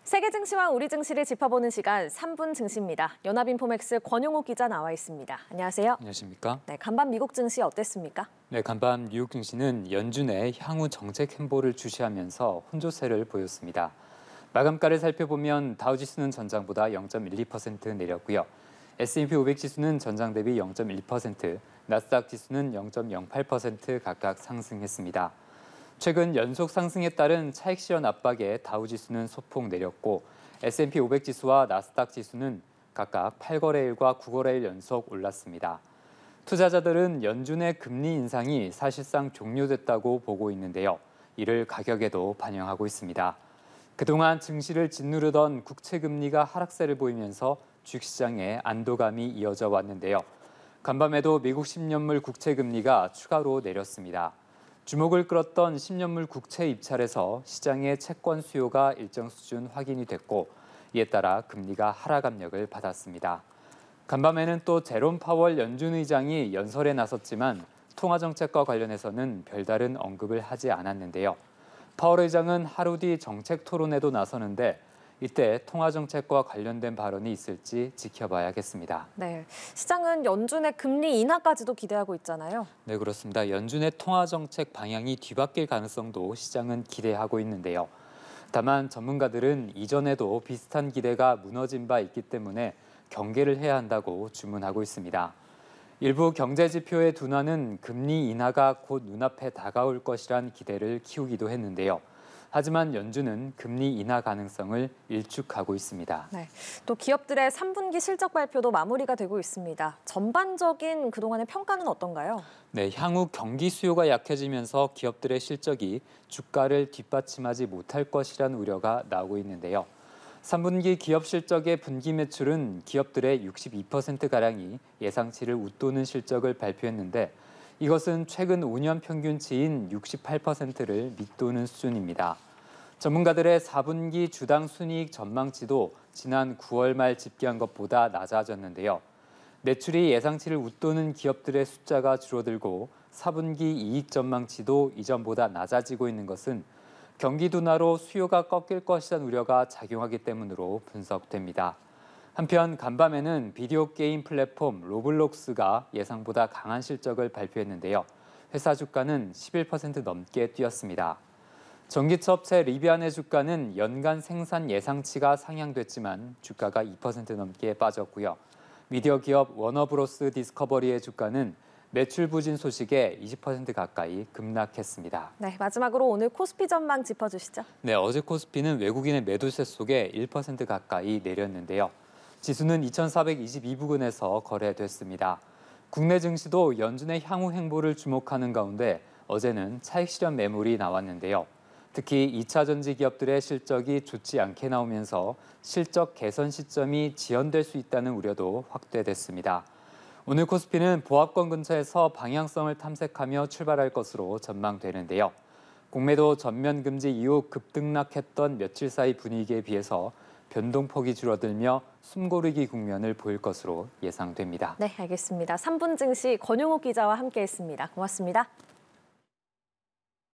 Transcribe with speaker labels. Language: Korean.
Speaker 1: 세계 증시와 우리 증시를 짚어보는 시간 3분 증시입니다. 연합인포맥스 권용욱 기자 나와 있습니다. 안녕하세요.
Speaker 2: 안녕하십니까?
Speaker 1: 네, 간밤 미국 증시 어땠습니까?
Speaker 2: 네, 간밤 뉴욕 증시는 연준의 향후 정책 행보를 주시하면서 혼조세를 보였습니다. 마감가를 살펴보면 다우지수는 전장보다 0.12% 내렸고요. S&P 500 지수는 전장 대비 0.1%, 나스닥 지수는 0.08% 각각 상승했습니다. 최근 연속 상승에 따른 차익 실현 압박에 다우지수는 소폭 내렸고 S&P 500 지수와 나스닥 지수는 각각 8거래일과 9거래일 연속 올랐습니다. 투자자들은 연준의 금리 인상이 사실상 종료됐다고 보고 있는데요. 이를 가격에도 반영하고 있습니다. 그동안 증시를 짓누르던 국채금리가 하락세를 보이면서 주식시장에 안도감이 이어져 왔는데요. 간밤에도 미국 10년물 국채금리가 추가로 내렸습니다. 주목을 끌었던 10년물 국채 입찰에서 시장의 채권 수요가 일정 수준 확인이 됐고 이에 따라 금리가 하락 압력을 받았습니다. 간밤에는 또 제롬 파월 연준 의장이 연설에 나섰지만 통화정책과 관련해서는 별다른 언급을 하지 않았는데요. 파월 의장은 하루 뒤 정책 토론에도 나서는데 이때 통화정책과 관련된 발언이 있을지 지켜봐야겠습니다.
Speaker 1: 네, 시장은 연준의 금리 인하까지도 기대하고 있잖아요.
Speaker 2: 네, 그렇습니다. 연준의 통화정책 방향이 뒤바뀔 가능성도 시장은 기대하고 있는데요. 다만 전문가들은 이전에도 비슷한 기대가 무너진 바 있기 때문에 경계를 해야 한다고 주문하고 있습니다. 일부 경제 지표의 둔화는 금리 인하가 곧 눈앞에 다가올 것이란 기대를 키우기도 했는데요. 하지만 연준은 금리 인하 가능성을 일축하고 있습니다.
Speaker 1: 네, 또 기업들의 3분기 실적 발표도 마무리가 되고 있습니다. 전반적인 그동안의 평가는 어떤가요?
Speaker 2: 네, 향후 경기 수요가 약해지면서 기업들의 실적이 주가를 뒷받침하지 못할 것이라는 우려가 나오고 있는데요. 3분기 기업 실적의 분기 매출은 기업들의 62%가량이 예상치를 웃도는 실적을 발표했는데 이것은 최근 5년 평균치인 68%를 밑도는 수준입니다. 전문가들의 4분기 주당 순이익 전망치도 지난 9월 말 집계한 것보다 낮아졌는데요. 매출이 예상치를 웃도는 기업들의 숫자가 줄어들고 4분기 이익 전망치도 이전보다 낮아지고 있는 것은 경기 둔화로 수요가 꺾일 것이라는 우려가 작용하기 때문으로 분석됩니다. 한편 간밤에는 비디오 게임 플랫폼 로블록스가 예상보다 강한 실적을 발표했는데요. 회사 주가는 11% 넘게 뛰었습니다. 전기차 업체 리비안의 주가는 연간 생산 예상치가 상향됐지만 주가가 2% 넘게 빠졌고요. 미디어 기업 워너브로스 디스커버리의 주가는 매출 부진 소식에 20% 가까이 급락했습니다.
Speaker 1: 네, 마지막으로 오늘 코스피 전망 짚어주시죠.
Speaker 2: 네, 어제 코스피는 외국인의 매도세 속에 1% 가까이 내렸는데요. 지수는 2422부근에서 거래됐습니다. 국내 증시도 연준의 향후 행보를 주목하는 가운데 어제는 차익 실현 매물이 나왔는데요. 특히 2차 전지 기업들의 실적이 좋지 않게 나오면서 실적 개선 시점이 지연될 수 있다는 우려도 확대됐습니다. 오늘 코스피는 보합권 근처에서 방향성을 탐색하며 출발할 것으로 전망되는데요. 공매도 전면 금지 이후 급등락했던 며칠 사이 분위기에 비해서 변동폭이 줄어들며 숨고르기 국면을 보일 것으로 예상됩니다.
Speaker 1: 네, 알겠습니다. 3분 증시 권용욱 기자와 함께했습니다. 고맙습니다.